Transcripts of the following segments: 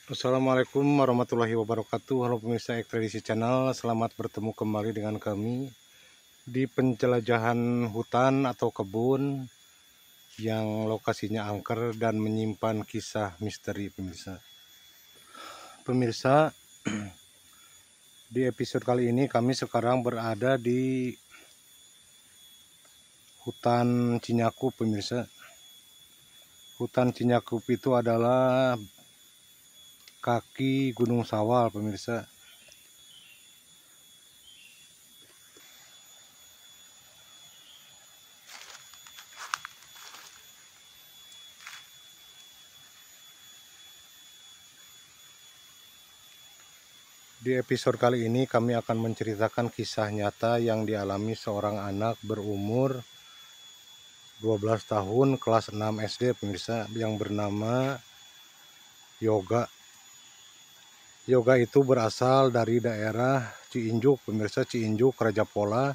Assalamualaikum warahmatullahi wabarakatuh. Halo pemirsa Ekspedisi Channel, selamat bertemu kembali dengan kami di penjelajahan hutan atau kebun yang lokasinya angker dan menyimpan kisah misteri pemirsa. Pemirsa, di episode kali ini kami sekarang berada di hutan Cinyakup pemirsa. Hutan Cinyakup itu adalah kaki Gunung Sawal pemirsa. Di episode kali ini kami akan menceritakan kisah nyata yang dialami seorang anak berumur 12 tahun kelas 6 SD pemirsa yang bernama Yoga. Yoga itu berasal dari daerah Ciinjuk pemirsa, Ciinjuk Rajapola,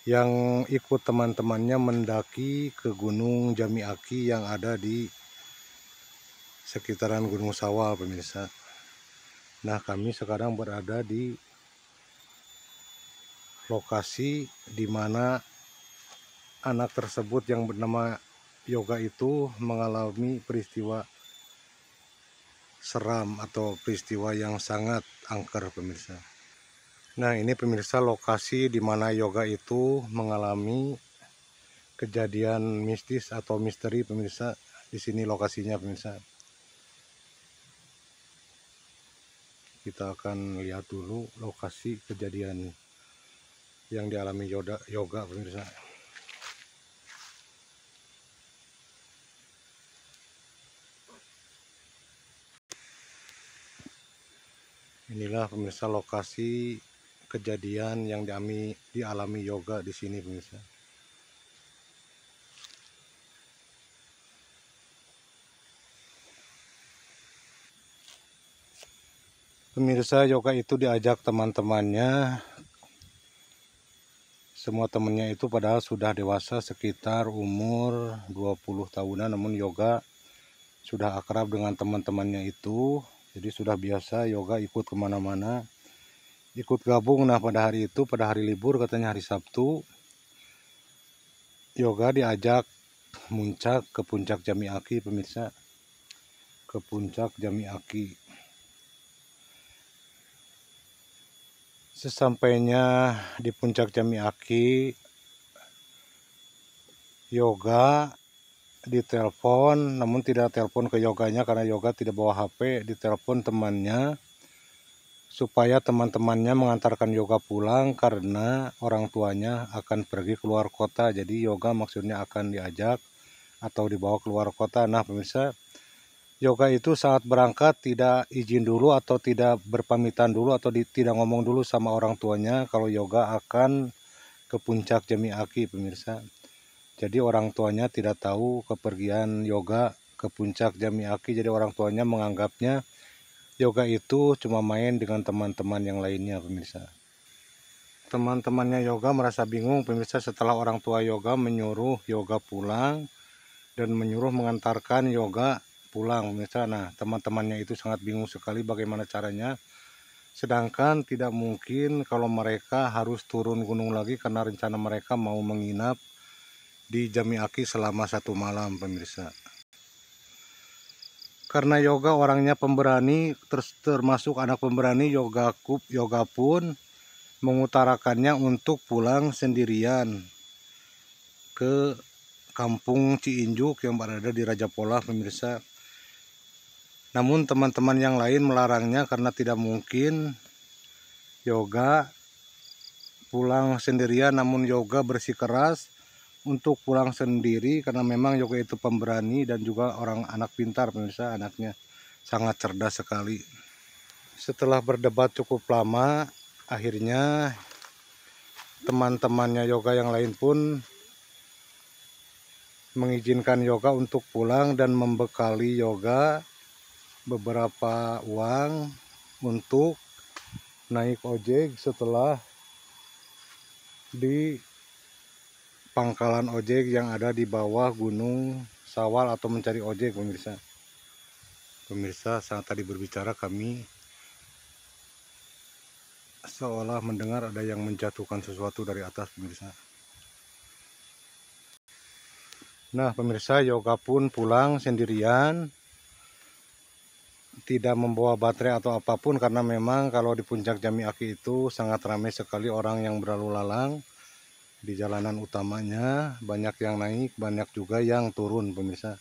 yang ikut teman-temannya mendaki ke Gunung Jami-Aki yang ada di sekitaran Gunung Sawal pemirsa. Nah, kami sekarang berada di lokasi di mana anak tersebut yang bernama Yoga itu mengalami peristiwa seram atau peristiwa yang sangat angker pemirsa. Nah, ini pemirsa lokasi di mana Yoga itu mengalami kejadian mistis atau misteri pemirsa. Di sini lokasinya pemirsa. Kita akan lihat dulu lokasi kejadian yang dialami Yoga pemirsa. Inilah pemirsa lokasi kejadian yang dialami Yoga di sini pemirsa. Pemirsa, Yoga itu diajak teman-temannya. Semua temannya itu padahal sudah dewasa sekitar umur 20 tahunan, namun Yoga sudah akrab dengan teman-temannya itu. Jadi sudah biasa Yoga ikut kemana-mana, ikut gabung. Nah, pada hari itu, pada hari libur katanya hari Sabtu, Yoga diajak muncak ke puncak Jami-Aki pemirsa. Ke puncak Jami-Aki. Sesampainya di puncak Jami-Aki, Yoga ditelepon, namun tidak telepon ke Yoganya karena Yoga tidak bawa HP. Ditelepon temannya supaya teman-temannya mengantarkan Yoga pulang karena orang tuanya akan pergi keluar kota. Jadi Yoga maksudnya akan diajak atau dibawa keluar kota. Nah pemirsa, Yoga itu saat berangkat tidak izin dulu atau tidak berpamitan dulu atau tidak ngomong dulu sama orang tuanya kalau Yoga akan ke puncak Jami-Aki pemirsa. Jadi orang tuanya tidak tahu kepergian Yoga ke puncak Jami-Aki. Jadi orang tuanya menganggapnya Yoga itu cuma main dengan teman-teman yang lainnya pemirsa. Teman-temannya Yoga merasa bingung pemirsa setelah orang tua Yoga menyuruh Yoga pulang dan menyuruh mengantarkan Yoga pulang pemirsa. Nah, teman-temannya itu sangat bingung sekali bagaimana caranya. Sedangkan tidak mungkin kalau mereka harus turun gunung lagi karena rencana mereka mau menginap di Jami-Aki selama 1 malam pemirsa. Karena Yoga orangnya pemberani, termasuk anak pemberani, Yoga pun mengutarakannya untuk pulang sendirian ke kampung Ciinjuk yang berada di Rajapola pemirsa. Namun teman-teman yang lain melarangnya karena tidak mungkin Yoga pulang sendirian, namun Yoga bersikeras untuk pulang sendiri karena memang Yoga itu pemberani dan juga orang anak pintar pemirsa, anaknya sangat cerdas sekali. Setelah berdebat cukup lama, akhirnya teman-temannya Yoga yang lain pun mengizinkan Yoga untuk pulang dan membekali Yoga beberapa uang untuk naik ojek setelah di pangkalan ojek yang ada di bawah Gunung Sawal atau mencari ojek pemirsa. Pemirsa, saat tadi berbicara kami seolah mendengar ada yang menjatuhkan sesuatu dari atas, pemirsa. Nah, pemirsa, yoga pun pulang sendirian, tidak membawa baterai atau apapun, karena memang kalau di puncak Jami Aki itu sangat ramai sekali orang yang berlalu lalang di jalanan utamanya. Banyak yang naik, banyak juga yang turun, pemirsa.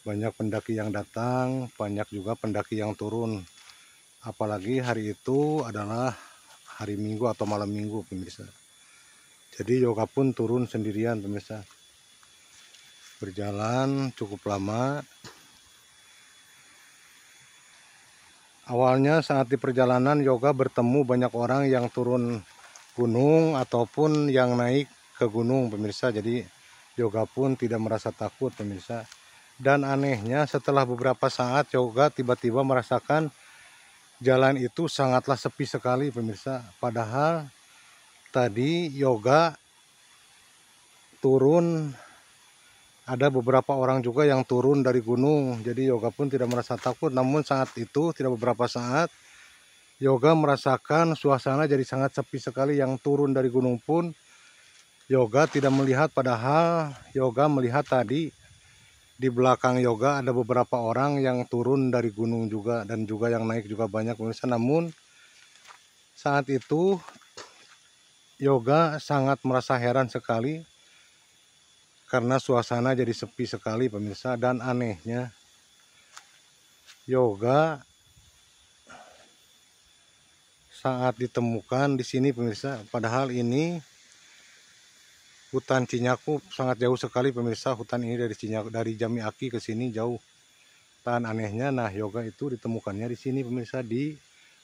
Banyak pendaki yang datang, banyak juga pendaki yang turun. Apalagi hari itu adalah hari Minggu atau malam Minggu, pemirsa. Jadi yoga pun turun sendirian, pemirsa. Berjalan cukup lama. Awalnya saat di perjalanan yoga bertemu banyak orang yang turun gunung ataupun yang naik ke gunung, pemirsa. Jadi yoga pun tidak merasa takut, pemirsa. Dan anehnya setelah beberapa saat yoga tiba-tiba merasakan jalan itu sangatlah sepi sekali, pemirsa. Padahal tadi yoga turun, ada beberapa orang juga yang turun dari gunung. Jadi yoga pun tidak merasa takut. Namun saat itu tidak beberapa saat yoga merasakan suasana jadi sangat sepi sekali. Yang turun dari gunung pun yoga tidak melihat, padahal yoga melihat tadi di belakang yoga ada beberapa orang yang turun dari gunung juga, dan juga yang naik juga banyak, pemirsa. Namun saat itu yoga sangat merasa heran sekali karena suasana jadi sepi sekali, pemirsa. Dan anehnya yoga saat ditemukan di sini, pemirsa, padahal ini hutan Cinyakup sangat jauh sekali, pemirsa. Hutan ini dari Jami Aki ke sini jauh. Dan anehnya, nah yoga itu ditemukannya di sini, pemirsa, di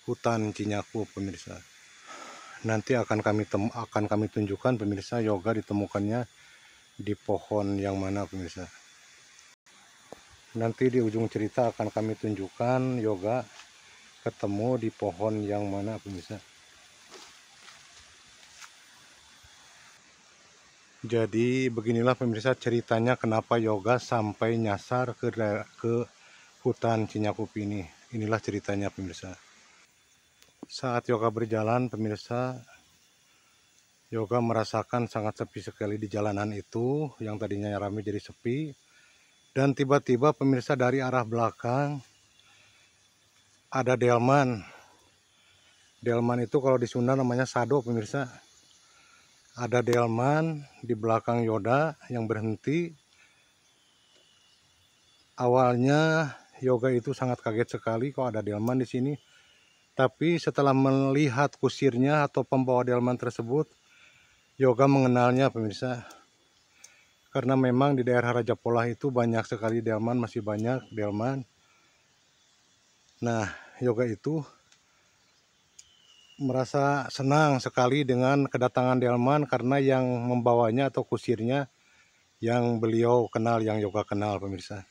hutan Cinyakup, pemirsa. Nanti akan kami tunjukkan, pemirsa, yoga ditemukannya di pohon yang mana, pemirsa. Nanti di ujung cerita akan kami tunjukkan yoga ketemu di pohon yang mana, pemirsa. Jadi beginilah, pemirsa, ceritanya kenapa yoga sampai nyasar ke hutan Cinyakup ini. Inilah ceritanya, pemirsa. Saat yoga berjalan, pemirsa, yoga merasakan sangat sepi sekali di jalanan itu, yang tadinya ramai jadi sepi. Dan tiba-tiba, pemirsa, dari arah belakang ada delman. Delman itu kalau di Sunda namanya sado, pemirsa. Ada delman di belakang yoga yang berhenti. Awalnya yoga itu sangat kaget sekali kok ada delman di sini. Tapi setelah melihat kusirnya atau pembawa delman tersebut, yoga mengenalnya, pemirsa. Karena memang di daerah Raja Polah itu banyak sekali delman, masih banyak delman. Nah, yoga itu merasa senang sekali dengan kedatangan delman karena yang membawanya atau kusirnya yang beliau kenal, yang yoga kenal, pemirsa.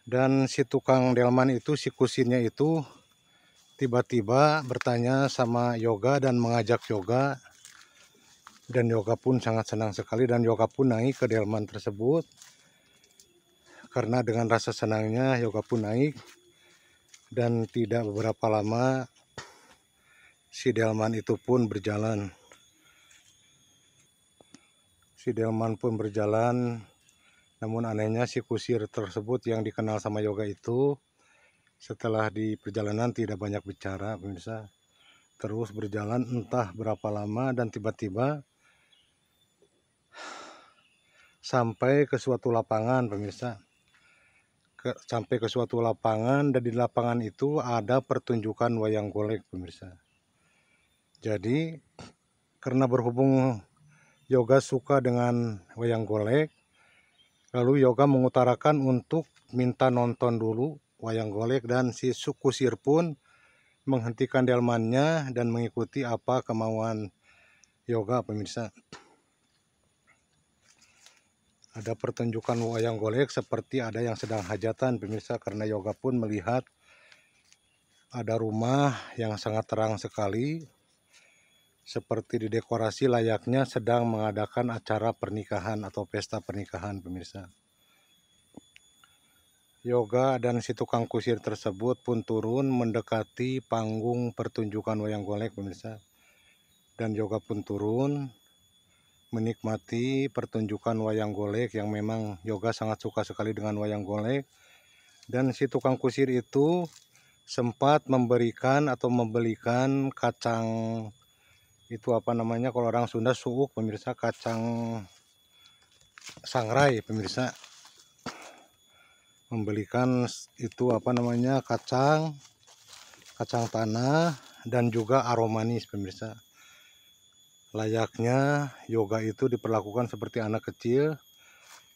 Dan si tukang delman itu, si kusirnya itu tiba-tiba bertanya sama yoga dan mengajak yoga. Dan yoga pun sangat senang sekali, dan yoga pun naik ke delman tersebut. Karena dengan rasa senangnya yoga pun naik. Dan tidak beberapa lama si delman itu pun berjalan. Si delman pun berjalan. Namun anehnya si kusir tersebut yang dikenal sama yoga itu setelah di perjalanan tidak banyak bicara, pemirsa. Terus berjalan entah berapa lama dan tiba-tiba sampai ke suatu lapangan, pemirsa. Sampai ke suatu lapangan, dan di lapangan itu ada pertunjukan wayang golek, pemirsa. Jadi karena berhubung yoga suka dengan wayang golek, lalu yoga mengutarakan untuk minta nonton dulu wayang golek, dan si kusir pun menghentikan delmannya dan mengikuti apa kemauan yoga, pemirsa. Ada pertunjukan wayang golek seperti ada yang sedang hajatan, pemirsa, karena yoga pun melihat ada rumah yang sangat terang sekali. seperti didekorasi layaknya sedang mengadakan acara pernikahan atau pesta pernikahan, pemirsa. Yoga dan si tukang kusir tersebut pun turun mendekati panggung pertunjukan wayang golek, pemirsa. Dan Yoga pun turun menikmati pertunjukan wayang golek yang memang Yoga sangat suka sekali dengan wayang golek. Dan si tukang kusir itu sempat memberikan atau membelikan kacang, itu apa namanya kalau orang Sunda suuk, pemirsa, kacang sangrai, pemirsa. Membelikan itu apa namanya kacang tanah dan juga aromanis, pemirsa. Layaknya Yoga itu diperlakukan seperti anak kecil,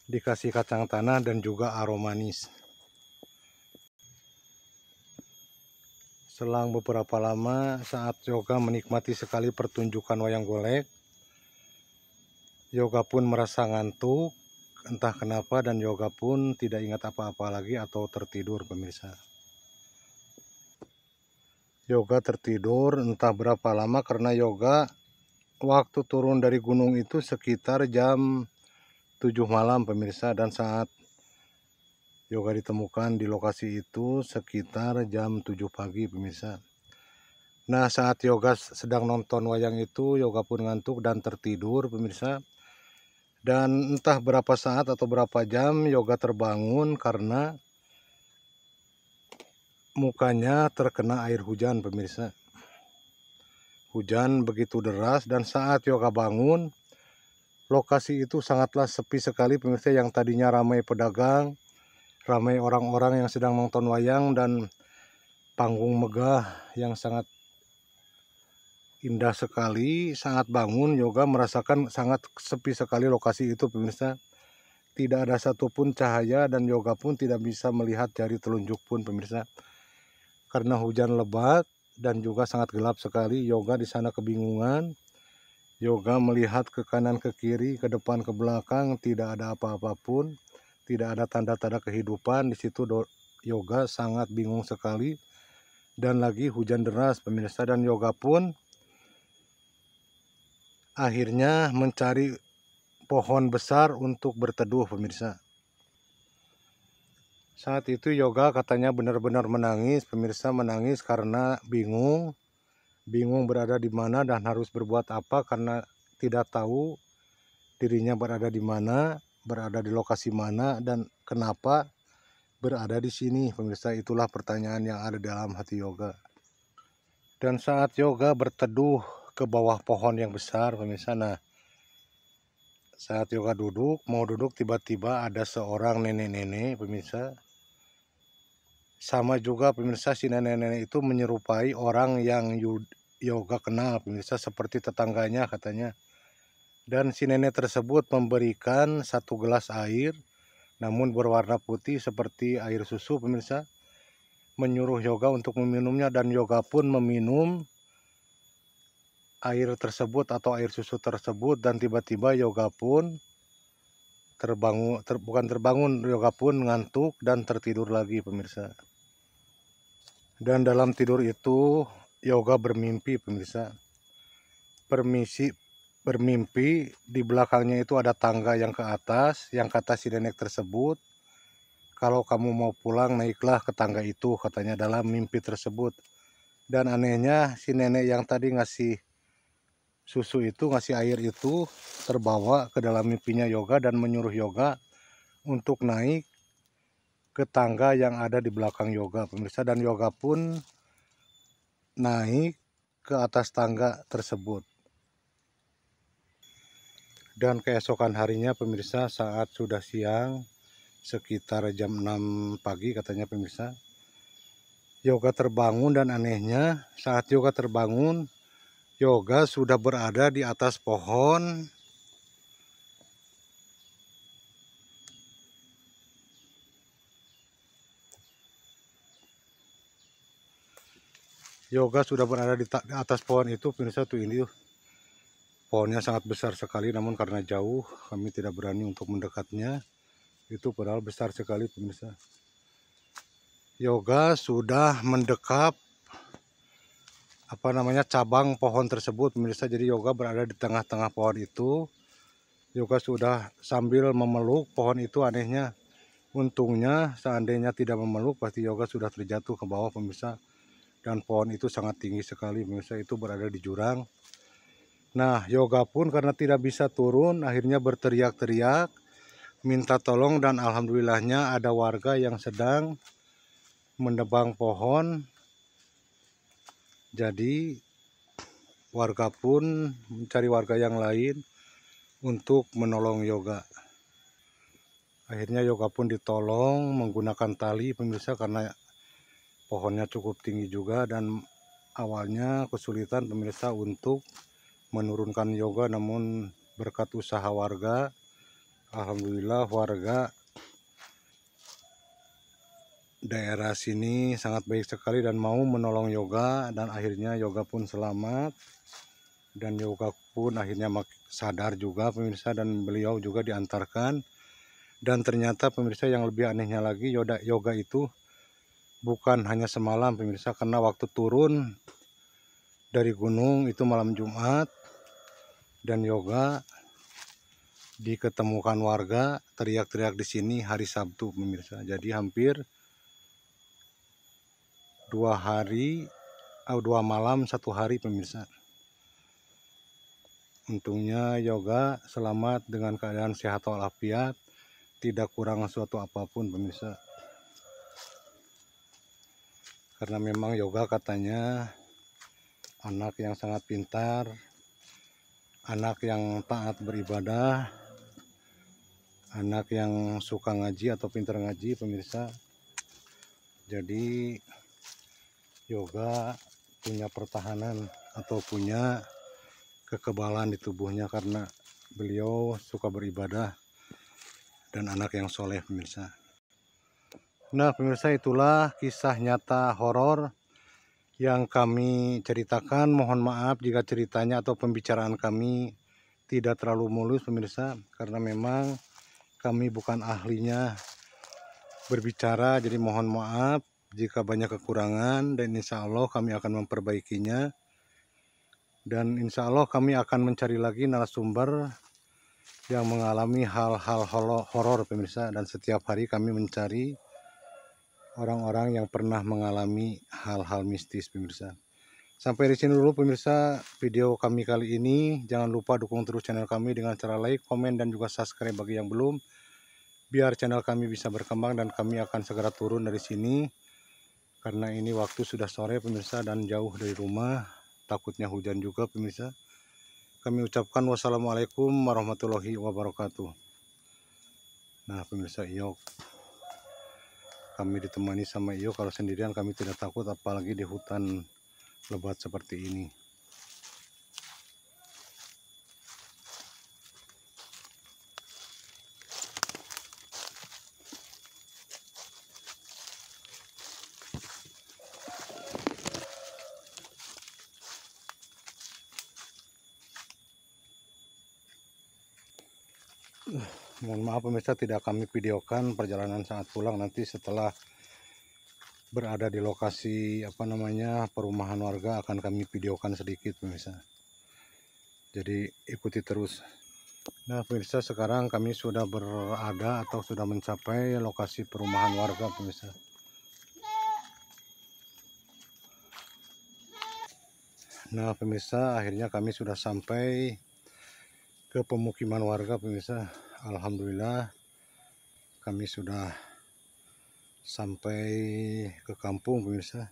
dikasih kacang tanah dan juga aromanis. Selang beberapa lama saat Yoga menikmati sekali pertunjukan wayang golek, Yoga pun merasa ngantuk entah kenapa, dan Yoga pun tidak ingat apa-apa lagi atau tertidur, pemirsa. Yoga tertidur entah berapa lama karena Yoga waktu turun dari gunung itu sekitar jam 7 malam, pemirsa, dan saat Yoga ditemukan di lokasi itu sekitar jam 7 pagi, pemirsa. Nah, saat Yoga sedang nonton wayang itu, Yoga pun ngantuk dan tertidur, pemirsa. Dan entah berapa saat atau berapa jam Yoga terbangun karena mukanya terkena air hujan, pemirsa. Hujan begitu deras, dan saat Yoga bangun, lokasi itu sangatlah sepi sekali, pemirsa. Yang tadinya ramai pedagang, ramai orang-orang yang sedang nonton wayang, dan panggung megah yang sangat indah sekali. Saat bangun, Yoga merasakan sangat sepi sekali lokasi itu, pemirsa. Tidak ada satupun cahaya, dan Yoga pun tidak bisa melihat jari telunjuk pun, pemirsa. Karena hujan lebat dan juga sangat gelap sekali, Yoga di sana kebingungan. Yoga melihat ke kanan, ke kiri, ke depan, ke belakang, tidak ada apa-apa pun, tidak ada tanda-tanda kehidupan. Di situ Yoga sangat bingung sekali, dan lagi hujan deras, pemirsa. Dan Yoga pun akhirnya mencari pohon besar untuk berteduh, pemirsa. Saat itu Yoga katanya benar-benar menangis, pemirsa, menangis karena bingung berada di mana dan harus berbuat apa, karena tidak tahu dirinya berada di mana, berada di lokasi mana, dan kenapa berada di sini, pemirsa. Itulah pertanyaan yang ada dalam hati Yoga. Dan saat Yoga berteduh ke bawah pohon yang besar, pemirsa, nah saat Yoga mau duduk, tiba-tiba ada seorang nenek-nenek, pemirsa. Sama juga, pemirsa, si nenek-nenek itu menyerupai orang yang Yoga kenal, pemirsa, seperti tetangganya katanya. Dan si nenek tersebut memberikan satu gelas air, namun berwarna putih seperti air susu, pemirsa. Menyuruh Yoga untuk meminumnya, dan Yoga pun meminum air tersebut atau air susu tersebut. Dan tiba-tiba Yoga pun bukan terbangun, Yoga pun ngantuk dan tertidur lagi, pemirsa. Dan dalam tidur itu Yoga bermimpi, pemirsa. Bermimpi di belakangnya itu ada tangga yang ke atas, yang kata si nenek tersebut, kalau kamu mau pulang naiklah ke tangga itu, katanya dalam mimpi tersebut. Dan anehnya si nenek yang tadi ngasih susu itu, ngasih air itu, terbawa ke dalam mimpinya Yoga dan menyuruh Yoga untuk naik ke tangga yang ada di belakang Yoga, pemirsa. Dan Yoga pun naik ke atas tangga tersebut. Dan keesokan harinya, pemirsa, saat sudah siang, sekitar jam 6 pagi katanya, pemirsa, Yoga terbangun, dan anehnya saat Yoga terbangun, Yoga sudah berada di atas pohon. Yoga sudah berada di atas pohon itu, pemirsa. Tuh, ini tuh pohonnya sangat besar sekali, namun karena jauh kami tidak berani untuk mendekatnya. Itu padahal besar sekali, pemirsa. Yoga sudah mendekap cabang pohon tersebut pemirsa. Jadi yoga berada di tengah-tengah pohon itu. Yoga sudah sambil memeluk pohon itu. Anehnya, untungnya seandainya tidak memeluk pasti yoga sudah terjatuh ke bawah pemirsa. Dan pohon itu sangat tinggi sekali pemirsa, itu berada di jurang. Nah, yoga pun karena tidak bisa turun akhirnya berteriak-teriak minta tolong, dan alhamdulillahnya ada warga yang sedang menebang pohon. Jadi warga pun mencari warga yang lain untuk menolong yoga. Akhirnya yoga pun ditolong menggunakan tali pemirsa, karena pohonnya cukup tinggi juga dan awalnya kesulitan pemirsa untuk menurunkan yoga, namun berkat usaha warga, alhamdulillah warga daerah sini sangat baik sekali dan mau menolong yoga, dan akhirnya yoga pun selamat dan yoga pun akhirnya sadar juga pemirsa, dan beliau juga diantarkan. Dan ternyata pemirsa yang lebih anehnya lagi, yoga itu bukan hanya semalam pemirsa, karena waktu turun dari gunung itu malam Jumat dan yoga diketemukan warga teriak-teriak di sini hari Sabtu pemirsa. Jadi hampir 2 malam 1 hari pemirsa. Untungnya yoga selamat dengan keadaan sehat walafiat, tidak kurang suatu apapun pemirsa. Karena memang yoga katanya anak yang sangat pintar, anak yang taat beribadah, anak yang suka ngaji atau pintar ngaji pemirsa. Jadi yoga punya pertahanan atau punya kekebalan di tubuhnya karena beliau suka beribadah dan anak yang soleh pemirsa. Nah pemirsa, itulah kisah nyata horor yang kami ceritakan. Mohon maaf jika ceritanya atau pembicaraan kami tidak terlalu mulus pemirsa, karena memang kami bukan ahlinya berbicara, jadi mohon maaf jika banyak kekurangan, dan insya Allah kami akan memperbaikinya. Dan insya Allah kami akan mencari lagi narasumber yang mengalami hal-hal horor pemirsa, dan setiap hari kami mencari orang-orang yang pernah mengalami hal-hal mistis pemirsa. Sampai di sini dulu pemirsa video kami kali ini. Jangan lupa dukung terus channel kami dengan cara like, komen, dan juga subscribe bagi yang belum, biar channel kami bisa berkembang dan kami akan segera turun dari sini. Karena ini waktu sudah sore pemirsa dan jauh dari rumah, takutnya hujan juga pemirsa. Kami ucapkan wassalamualaikum warahmatullahi wabarakatuh. Nah pemirsa, iyo kami ditemani sama iyo, kalau sendirian kami tidak takut, apalagi di hutan lebat seperti ini. Mohon maaf pemirsa, tidak kami videokan perjalanan saat pulang. Nanti setelah berada di lokasi perumahan warga akan kami videokan sedikit pemirsa. Jadi ikuti terus. Nah pemirsa, sekarang kami sudah berada atau sudah mencapai lokasi perumahan warga pemirsa. Nah pemirsa, akhirnya kami sudah sampai ke pemukiman warga pemirsa. Alhamdulillah kami sudah sampai ke kampung pemirsa.